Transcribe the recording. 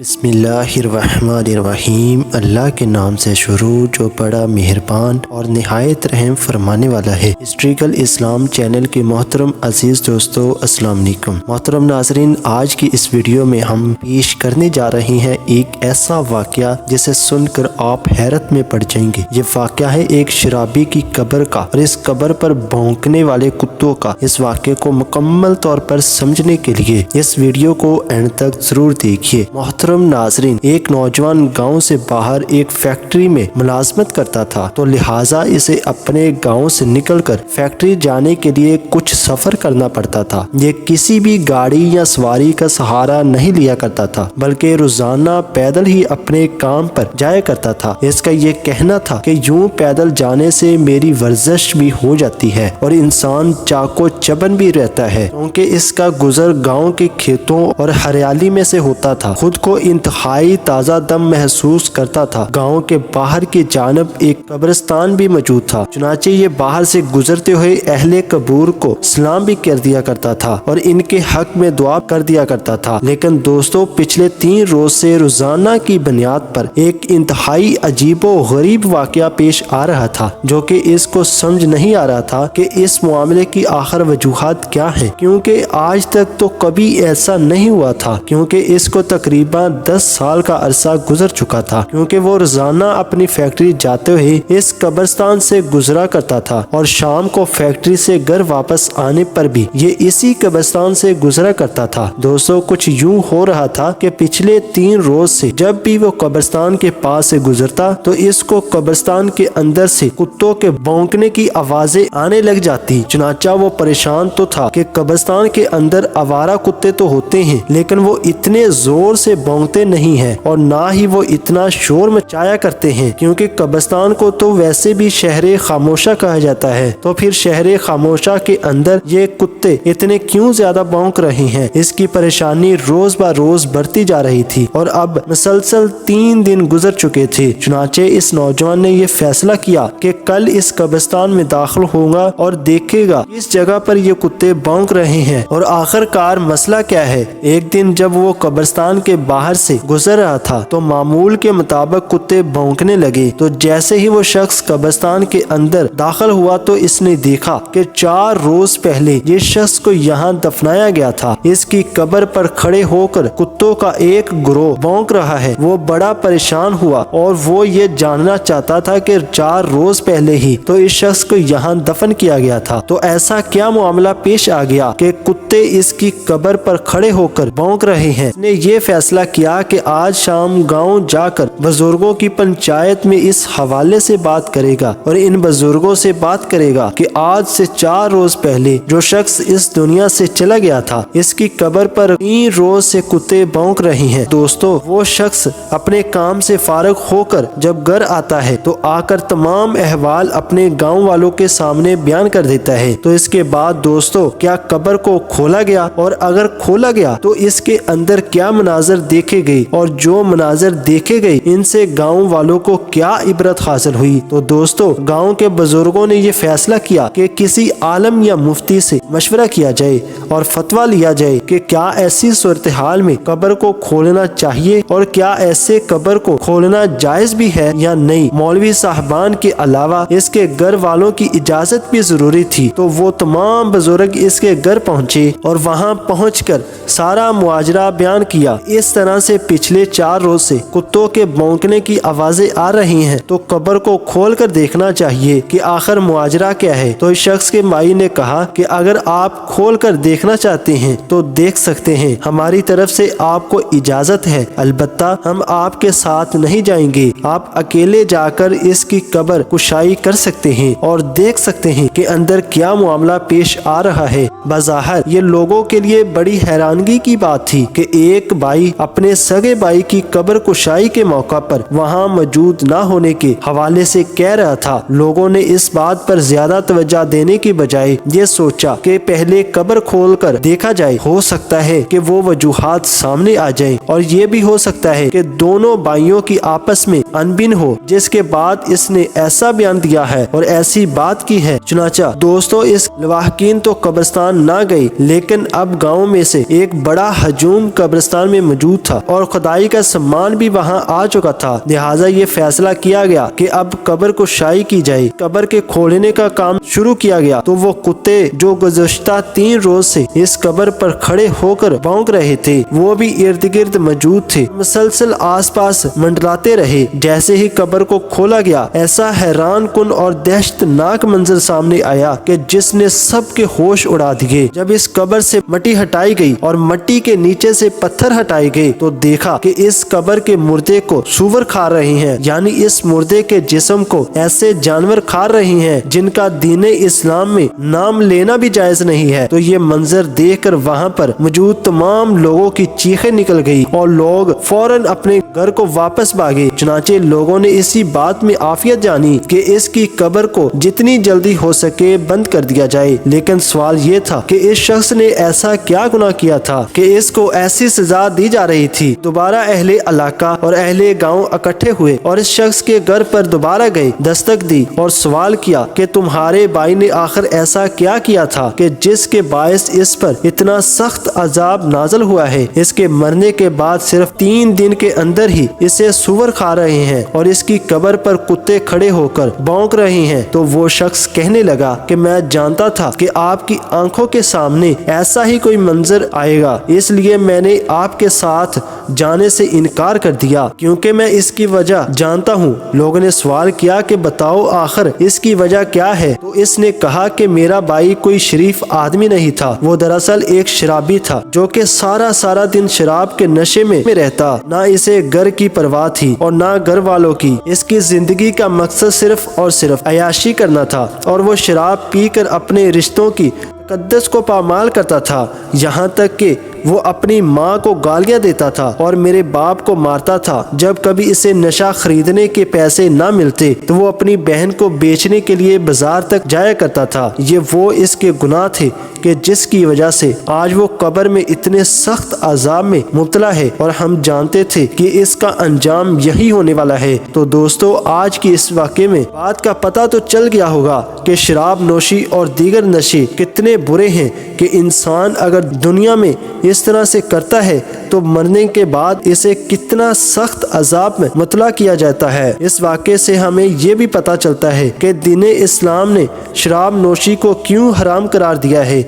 बिस्मिल्लाहिर्रहमानिर्रहीम। अल्लाह के नाम से शुरू जो बड़ा मेहरबान और निहायत रहम फरमाने वाला है। हिस्ट्रिकल इस्लाम चैनल के मोहतरम अजीज़ दोस्तों, अस्सलाम वालेकुम। मोहतरम नाज़रीन, आज की इस वीडियो में हम पेश करने जा रहे हैं एक ऐसा वाक़या जिसे सुनकर आप हैरत में पड़ जाएंगे। ये वाक़या है एक शराबी की कब्र का और इस कब्र पर भौंकने वाले कुत्तों का। इस वाक़े को मुकम्मल तौर पर समझने के लिए इस वीडियो को एंड तक जरूर देखिए। मोहतरम नाज़रीन, एक नौजवान गांव से बाहर एक फैक्ट्री में मुलाजमत करता था, तो लिहाजा इसे अपने गांव से निकलकर फैक्ट्री जाने के लिए कुछ सफर करना पड़ता था। ये किसी भी गाड़ी या सवारी का सहारा नहीं लिया करता था, बल्कि रोजाना पैदल ही अपने काम पर जाया करता था। इसका ये कहना था कि यूं पैदल जाने से मेरी वर्जिश भी हो जाती है और इंसान चाको चबन भी रहता है, क्योंकि इसका गुजर गाँव के खेतों और हरियाली में से होता था। खुद को इंतहाई ताज़ा दम महसूस करता था। गांव के बाहर की जानब एक कब्रिस्तान भी मौजूद था, चुनाचे ये बाहर से गुजरते हुए अहले कबूर को सलाम भी कर दिया करता था और इनके हक में दुआ कर दिया करता था। लेकिन दोस्तों, पिछले 3 रोज से रोजाना की बुनियाद पर एक इंतहाई अजीबो गरीब वाकया पेश आ रहा था, जो कि इसको समझ नहीं आ रहा था कि इस मामले की आखिर वजूहात क्या है, क्योंकि आज तक तो कभी ऐसा नहीं हुआ था। क्योंकि इसको तकरीबन 10 साल का अरसा गुजर चुका था, क्योंकि वो रोजाना अपनी फैक्ट्री जाते हुए इस कब्रिस्तान से गुजरा करता था और शाम को फैक्ट्री से घर वापस आने पर भी ये इसी कब्रिस्तान से गुजरा करता था। दोस्तों, कुछ यूं हो रहा था कि पिछले 3 रोज से जब भी वो कब्रिस्तान के पास से गुजरता तो इसको कब्रिस्तान के अंदर से कुत्तों के भौंकने की आवाजें आने लग जाती। चुनाचा वो परेशान तो था कि कब्रिस्तान के अंदर आवारा कुत्ते तो होते हैं, लेकिन वो इतने जोर से भौंकते नहीं हैं और ना ही वो इतना शोर मचाया करते हैं, क्योंकि कब्रिस्तान को तो वैसे भी शहरे खामोशा कहा जाता है। तो फिर शहरे खामोशा के अंदर ये कुत्ते इतने क्यों ज्यादा भौंक रहे हैं? इसकी परेशानी रोज ब रोज बढ़ती जा रही थी और अब मुसलसल 3 दिन गुजर चुके थे। चुनाचे इस नौजवान ने ये फैसला किया कि कल इस कब्रिस्तान में दाखिल होगा और देखेगा इस जगह पर ये कुत्ते भौंक रहे हैं और आखिरकार मसला क्या है। एक दिन जब वो कब्रिस्तान के बाहर से गुजर रहा था तो मामूल के मुताबिक कुत्ते भौंकने लगे। तो जैसे ही वो शख्स कब्रिस्तान के अंदर दाखिल हुआ तो इसने देखा कि 4 रोज पहले ये शख्स को यहाँ दफनाया गया था। इसकी कब्र पर खड़े होकर कुत्तों का एक गिरोह भौंक रहा है। वो बड़ा परेशान हुआ और वो ये जानना चाहता था कि 4 रोज पहले ही तो इस शख्स को यहाँ दफन किया गया था, तो ऐसा क्या मामला पेश आ गया कि कुत्ते इसकी कब्र पर खड़े होकर भौंक रहे हैं। इसने ये फैसला किया कि आज शाम गांव जाकर बुजुर्गों की पंचायत में इस हवाले से बात करेगा और इन बुजुर्गों से बात करेगा कि आज से 4 रोज पहले जो शख्स इस दुनिया से चला गया था, इसकी कब्र पर 3 रोज से कुत्ते भौंक रहे हैं। दोस्तों, वो शख्स अपने काम से फारिग होकर जब घर आता है तो आकर तमाम अहवाल अपने गाँव वालों के सामने बयान कर देता है। तो इसके बाद दोस्तों, क्या कब्र को खोला गया और अगर खोला गया तो इसके अंदर क्या मनाजर देखे गए और जो मनाजर देखे गए इनसे गांव वालों को क्या इबरत हासिल हुई। तो दोस्तों, गांव के बुजुर्गों ने ये फैसला किया कि किसी आलम या मुफ्ती से मशवरा किया जाए और फतवा लिया जाए कि क्या ऐसी सूरत हाल में कब्र को खोलना चाहिए और क्या ऐसे कब्र को खोलना जायज भी है या नहीं। मौलवी साहबान के अलावा इसके घर वालों की इजाजत भी जरूरी थी। तो वो तमाम बुजुर्ग इसके घर पहुँचे और वहाँ पहुँचकर सारा मुआजरा बयान किया। इस तरह से पिछले 4 रोज से कुत्तों के भौंकने की आवाजें आ रही हैं, तो कब्र को खोल कर देखना चाहिए कि आखिर मुआजरा क्या है। तो इस शख्स के माई ने कहा कि अगर आप खोल कर देखना चाहते हैं तो देख सकते हैं, हमारी तरफ से आपको इजाजत है, अलबत्ता हम आपके साथ नहीं जाएंगे। आप अकेले जाकर इसकी कब्र कुशाई कर सकते हैं और देख सकते हैं कि अंदर क्या मामला पेश आ रहा है। बज़ाहिर ये लोगों के लिए बड़ी हैरानगी की बात थी कि एक भाई अपने सगे भाई की कब्र कुशाई के मौका पर वहां मौजूद न होने के हवाले से कह रहा था। लोगों ने इस बात पर ज्यादा तवज्जो देने की बजाय ये सोचा कि पहले कब्र खोलकर देखा जाए, हो सकता है कि वो वजूहात सामने आ जाएं और ये भी हो सकता है कि दोनों भाइयों की आपस में अनबिन हो, जिसके बाद इसने ऐसा बयान दिया है और ऐसी बात की है। चुनाचा दोस्तों, इस लवाहकीन तो कब्रिस्तान ना गए, लेकिन अब गाँव में से एक बड़ा हजूम कब्रिस्तान में मौजूद था और खुदाई का सम्मान भी वहाँ आ चुका था। लिहाजा ये फैसला किया गया कि अब कब्र को शाई की जाए। कब्र के खोलने का काम शुरू किया गया तो वो कुत्ते जो गुज़श्ता 3 रोज से इस कब्र पर खड़े होकर भौंक रहे थे वो भी इर्द गिर्द मौजूद थे, मुसलसल आसपास मंडराते रहे। जैसे ही कब्र को खोला गया ऐसा हैरान कुन और दहशतनाक मंजर सामने आया कि जिसने सबके होश उड़ा दिए। जब इस कब्र से मट्टी हटाई गई और मट्टी के नीचे से पत्थर हटाए गए तो देखा कि इस कब्र के मुर्दे को सूअर खा रहे हैं, यानी इस मुर्दे के जिस्म को ऐसे जानवर खा रहे हैं जिनका दीन इस्लाम में नाम लेना भी जायज नहीं है। तो ये मंजर देखकर वहाँ पर मौजूद तमाम लोगों की चीखें निकल गई और लोग फौरन अपने घर को वापस भागे। चुनाचे लोगों ने इसी बात में आफियत जानी कि इसकी कब्र को जितनी जल्दी हो सके बंद कर दिया जाए। लेकिन सवाल ये था कि इस शख्स ने ऐसा क्या गुनाह किया था कि इसको ऐसी सजा दी जा रही थी। दोबारा अहले इलाका और अहले गांव इकट्ठे हुए और इस शख्स के घर पर दोबारा गए, दस्तक दी और सवाल किया कि तुम्हारे भाई ने आखिर ऐसा क्या किया था कि जिसके बायस इस पर इतना सख्त अजाब नाजल हुआ है। इसके मरने के बाद सिर्फ 3 दिन के अंदर ही इसे सूअर खा रहे हैं और इसकी कब्र पर कुत्ते खड़े होकर भौंक रहे हैं। तो वो शख्स कहने लगा कि मैं जानता था कि आपकी आंखों के सामने ऐसा ही कोई मंजर आएगा, इसलिए मैंने आपके साथ जाने से इनकार कर दिया क्योंकि मैं इसकी वजह जानता हूँ। लोगों ने सवाल किया कि बताओ आखिर इसकी वजह क्या है। तो इसने कहा कि मेरा भाई कोई शरीफ आदमी नहीं था, वो दरअसल एक शराबी था जो कि सारा दिन शराब के नशे में रहता। ना इसे घर की परवाह थी और ना घर वालों की। इसकी जिंदगी का मकसद सिर्फ और सिर्फ अयाशी करना था और वो शराब पीकर अपने रिश्तों की मुकद्दस को पामाल करता था। यहाँ तक कि वो अपनी माँ को गालियाँ देता था और मेरे बाप को मारता था। जब कभी इसे नशा खरीदने के पैसे ना मिलते तो वो अपनी बहन को बेचने के लिए बाजार तक जाया करता था। ये वो इसके गुनाह थे कि जिसकी वजह से आज वो कब्र में इतने सख्त अजाब में मुब्तला है और हम जानते थे कि इसका अंजाम यही होने वाला है। तो दोस्तों, आज की इस वाक़े में बात का पता तो चल गया होगा कि शराब नोशी और दीगर नशे कितने बुरे हैं कि इंसान अगर दुनिया में इस तरह से करता है तो मरने के बाद इसे कितना सख्त अजाब में मुब्तला किया जाता है। इस वाक़े से हमें ये भी पता चलता है कि दीन इस्लाम ने शराब नोशी को क्यों हराम करार दिया है।